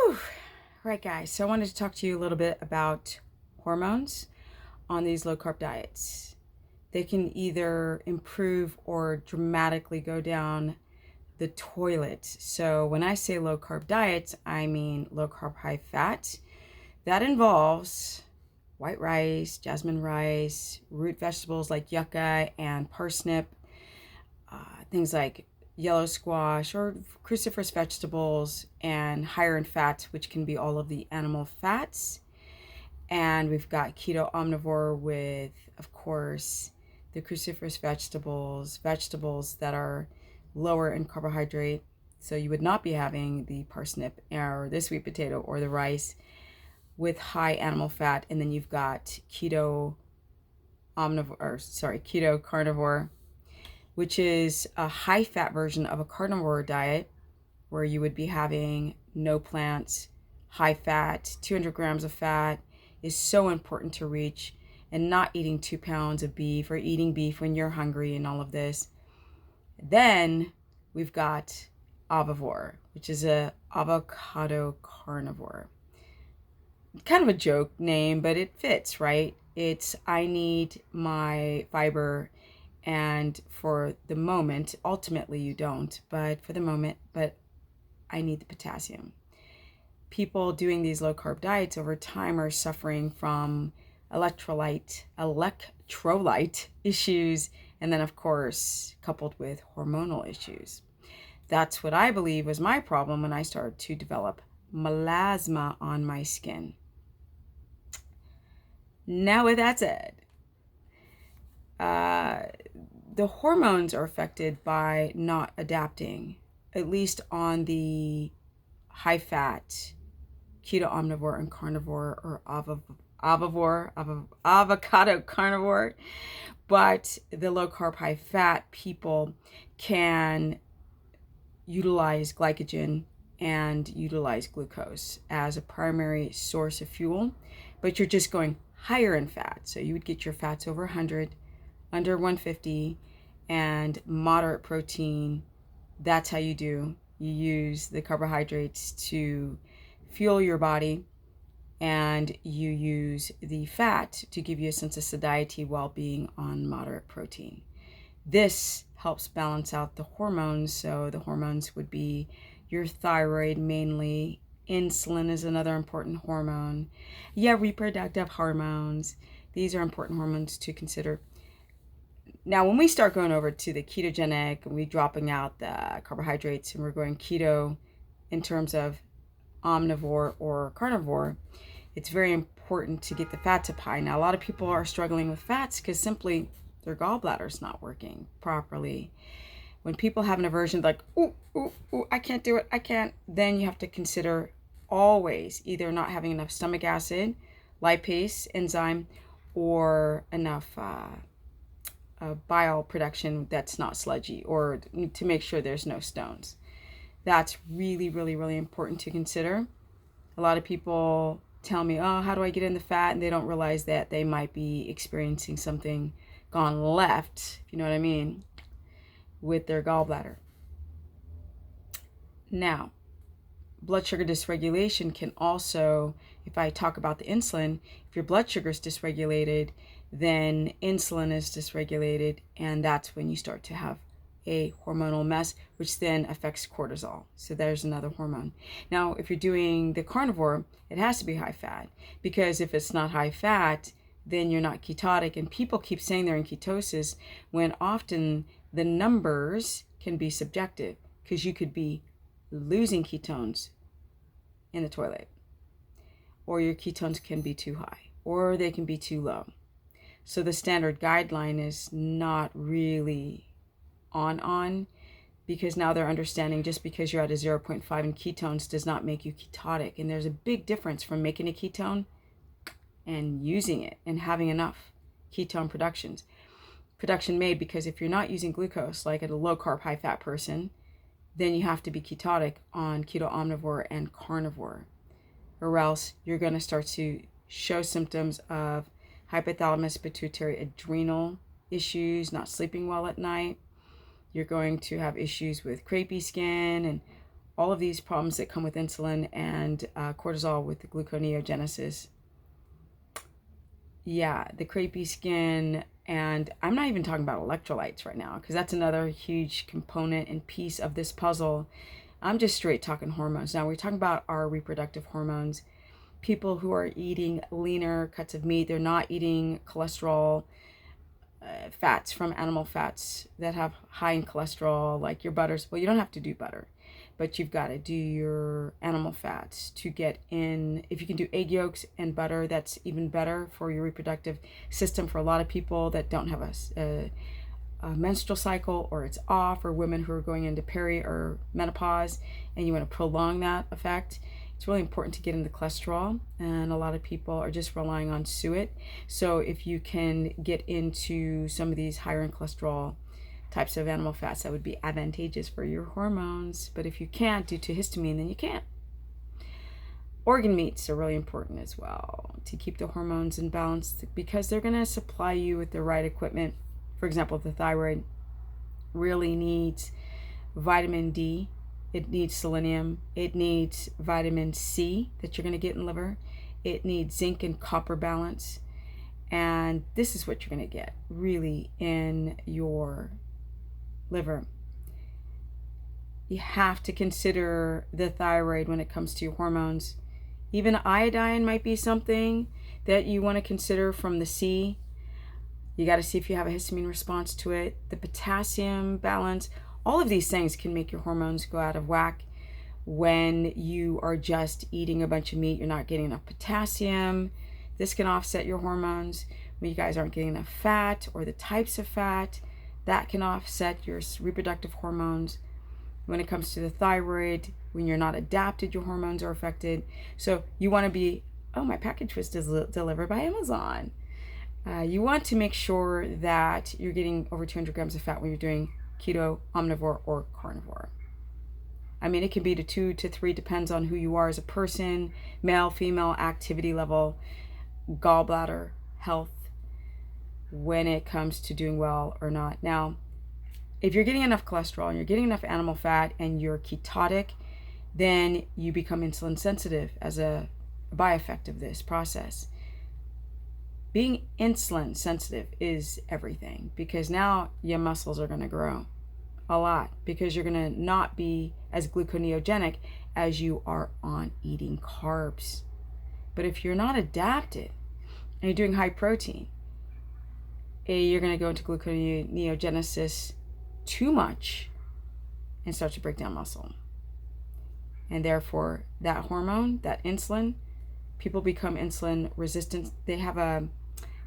Whew. Right, guys. So I wanted to talk to you a little bit about hormones on these low carb diets. They can either improve or dramatically go down the toilet. So when I say low carb diets, I mean low carb, high fat. That involves white rice, jasmine rice, root vegetables like yucca and parsnip, things like yellow squash or cruciferous vegetables, and higher in fat, which can be all of the animal fats. And we've got keto omnivore with, of course, the cruciferous vegetables that are lower in carbohydrate. So you would not be having the parsnip or the sweet potato or the rice with high animal fat. And then you've got keto carnivore, which is a high fat version of a carnivore diet where you would be having no plants, high fat, 200 grams of fat is so important to reach, and not eating 2 pounds of beef or eating beef when you're hungry and all of this. Then we've got Avivore, which is a avocado carnivore. Kind of a joke name, but it fits, right? It's I need my fiber, and for the moment, ultimately you don't, but for the moment, but I need the potassium. People doing these low carb diets over time are suffering from electrolyte issues, and then of course coupled with hormonal issues. That's what I believe was my problem when I started to develop melasma on my skin. Now with that said, the hormones are affected by not adapting, at least on the high fat keto omnivore and carnivore, or avocado carnivore. But the low carb, high fat people can utilize glycogen and utilize glucose as a primary source of fuel, but you're just going higher in fat. So you would get your fats over 100, under 150, and moderate protein. That's how you do. You use the carbohydrates to fuel your body, and you use the fat to give you a sense of satiety while being on moderate protein. This helps balance out the hormones. So the hormones would be your thyroid mainly. Insulin is another important hormone. Yeah, reproductive hormones. These are important hormones to consider. Now, when we start going over to the ketogenic and we're dropping out the carbohydrates and we're going keto in terms of omnivore or carnivore, it's very important to get the fats up high. Now, a lot of people are struggling with fats because simply their gallbladder's not working properly. When people have an aversion, like, ooh, I can't do it, I can't, then you have to consider always either not having enough stomach acid, lipase enzyme, or enough bile production that's not sludgy, or to make sure there's no stones. That's really, really, really important to consider. A lot of people tell me, oh, how do I get in the fat? And they don't realize that they might be experiencing something gone left, if you know what I mean, with their gallbladder. Now, blood sugar dysregulation can also, if I talk about the insulin, if your blood sugar is dysregulated, then insulin is dysregulated, and that's when you start to have a hormonal mess, which then affects cortisol. So there's another hormone. Now, if you're doing the carnivore, it has to be high fat, because if it's not high fat, then you're not ketotic. And people keep saying they're in ketosis when often the numbers can be subjective, because you could be losing ketones in the toilet, or your ketones can be too high, or they can be too low. So the standard guideline is not really on, because now they're understanding just because you're at a 0.5 in ketones does not make you ketotic. And there's a big difference from making a ketone and using it and having enough ketone production made, because if you're not using glucose, like at a low carb, high fat person, then you have to be ketotic on keto omnivore and carnivore, or else you're going to start to show symptoms of hypothalamus pituitary adrenal issues, not sleeping well at night. You're going to have issues with crepey skin and all of these problems that come with insulin and cortisol with the gluconeogenesis. Yeah, the crepey skin, and I'm not even talking about electrolytes right now, because that's another huge component and piece of this puzzle. I'm just straight talking hormones. Now we're talking about our reproductive hormones. People who are eating leaner cuts of meat, they're not eating cholesterol, fats from animal fats that have high in cholesterol, like your butters. Well, you don't have to do butter, but you've got to do your animal fats to get in. If you can do egg yolks and butter, that's even better for your reproductive system. For a lot of people that don't have a menstrual cycle, or it's off, or women who are going into peri or menopause and you want to prolong that effect, it's really important to get into cholesterol, and a lot of people are just relying on suet. So if you can get into some of these higher in cholesterol types of animal fats, that would be advantageous for your hormones. But if you can't due to histamine, then you can't. Organ meats are really important as well to keep the hormones in balance, because they're going to supply you with the right equipment. For example, the thyroid really needs vitamin D. It needs selenium. It needs vitamin C that you're going to get in liver. It needs zinc and copper balance. And this is what you're going to get really in your liver. You have to consider the thyroid when it comes to your hormones. Even iodine might be something that you want to consider from the C. You got to see if you have a histamine response to it. The potassium balance. All of these things can make your hormones go out of whack. When you are just eating a bunch of meat, you're not getting enough potassium. This can offset your hormones. When you guys aren't getting enough fat, or the types of fat, that can offset your reproductive hormones. When it comes to the thyroid, when you're not adapted, your hormones are affected. So you want to be, oh, my package was delivered by Amazon. You want to make sure that you're getting over 200 grams of fat when you're doing keto, omnivore, or carnivore. I mean, it can be to 2 to 3, depends on who you are as a person, male, female, activity level, gallbladder, health, when it comes to doing well or not. Now, if you're getting enough cholesterol and you're getting enough animal fat and you're ketotic, then you become insulin sensitive as a byeffect of this process. Being insulin sensitive is everything, because now your muscles are going to grow a lot, because you're going to not be as gluconeogenic as you are on eating carbs. But if you're not adapted and you're doing high protein, you're going to go into gluconeogenesis too much and start to break down muscle. And therefore, that hormone, that insulin, people become insulin resistant. They have a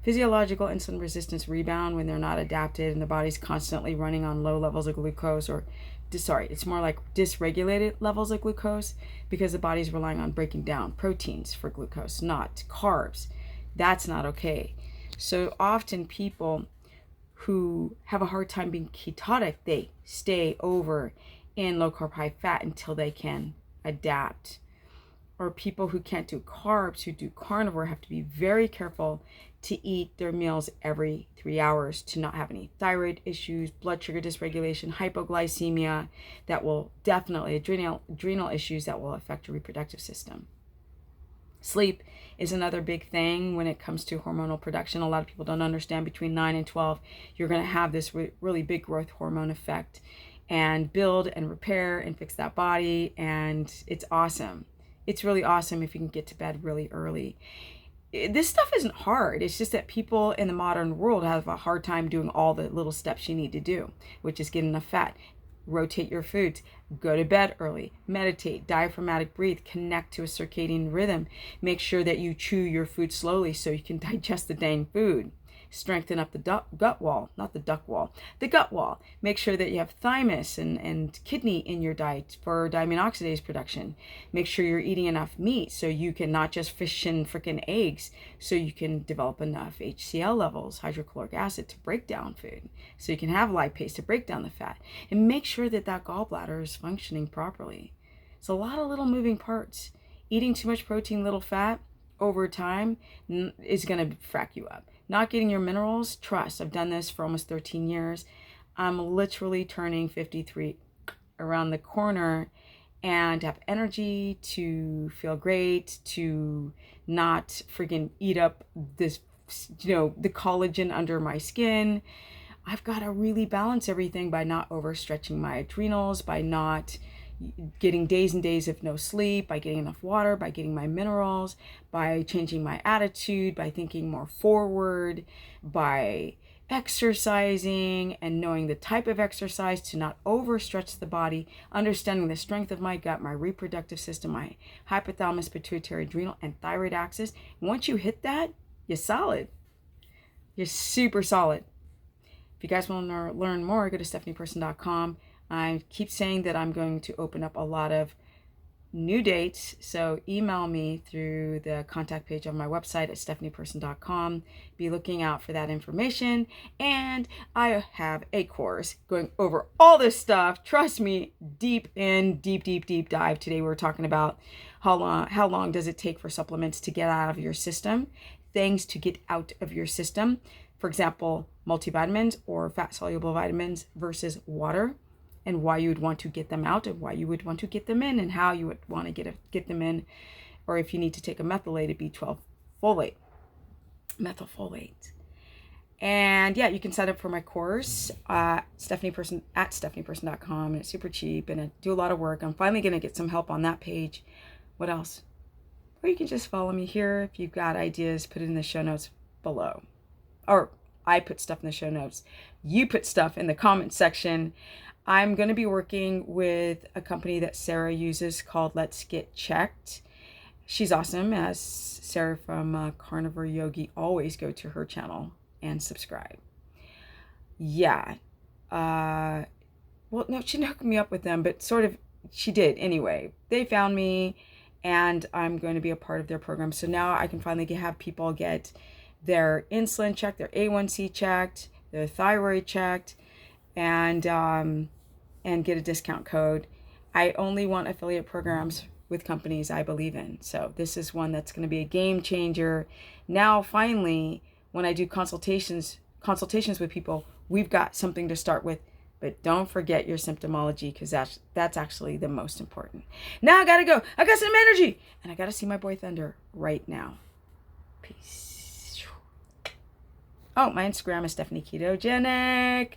physiological insulin resistance rebound when they're not adapted and the body's constantly running on low levels of glucose, or it's more like dysregulated levels of glucose, because the body's relying on breaking down proteins for glucose, not carbs. That's not okay. So often people who have a hard time being ketotic, they stay over in low carb, high fat until they can adapt. Or people who can't do carbs, who do carnivore, have to be very careful to eat their meals every 3 hours to not have any thyroid issues, blood sugar dysregulation, hypoglycemia, that will definitely, adrenal issues that will affect your reproductive system. Sleep is another big thing when it comes to hormonal production. A lot of people don't understand between 9 and 12, you're going to have this really big growth hormone effect and build and repair and fix that body. And it's awesome. It's really awesome if you can get to bed really early. This stuff isn't hard. It's just that people in the modern world have a hard time doing all the little steps you need to do, which is get enough fat, rotate your foods, go to bed early, meditate, diaphragmatic breathe, connect to a circadian rhythm. Make sure that you chew your food slowly so you can digest the dang food. Strengthen up the gut wall, not the duck wall, the gut wall. Make sure that you have thymus and kidney in your diet for diamine oxidase production. Make sure you're eating enough meat so you can not just fish and freaking eggs, so you can develop enough HCl levels, hydrochloric acid, to break down food, so you can have lipase to break down the fat. And make sure that that gallbladder is functioning properly. It's a lot of little moving parts. Eating too much protein, little fat over time is going to frack you up. Not getting your minerals, trust. I've done this for almost 13 years. I'm literally turning 53 around the corner, and have energy, to feel great, to not freaking eat up this, the collagen under my skin. I've got to really balance everything by not overstretching my adrenals, by not getting days and days of no sleep, by getting enough water, by getting my minerals, by changing my attitude, by thinking more forward, by exercising and knowing the type of exercise to not overstretch the body, understanding the strength of my gut, my reproductive system, my hypothalamus, pituitary, adrenal, and thyroid axis. And once you hit that, you're solid. You're super solid. If you guys want to learn more, go to stephanieperson.com. I keep saying that I'm going to open up a lot of new dates, so email me through the contact page on my website at stephanieperson.com. Be looking out for that information. And I have a course going over all this stuff. Trust me, deep dive. Today we're talking about how long does it take for supplements to get out of your system, things to get out of your system. For example, multivitamins or fat-soluble vitamins versus water, and why you would want to get them out and why you would want to get them in and how you would want to get them in, or if you need to take a methylated B12 folate, methylfolate. And yeah, you can sign up for my course at stephanieperson.com, and it's super cheap and I do a lot of work. I'm finally going to get some help on that page. What else? Or you can just follow me here. If you've got ideas, put it in the show notes below. Or I put stuff in the show notes. You put stuff in the comment section. I'm going to be working with a company that Sarah uses called Let's Get Checked. She's awesome. As Sarah from Carnivore Yogi, always go to her channel and subscribe. Yeah. Well, no, she didn't hook me up with them, but sort of she did anyway. They found me and I'm going to be a part of their program. So now I can finally have people get their insulin checked, their A1C checked, their thyroid checked, and get a discount code. I only want affiliate programs with companies I believe in. So this is one that's going to be a game changer. Now, finally, when I do consultations with people, we've got something to start with. But don't forget your symptomology, because that's actually the most important. Now I got to go. I got some energy. And I got to see my boy Thunder right now. Peace. Oh, my Instagram is Stephanie Ketogenic.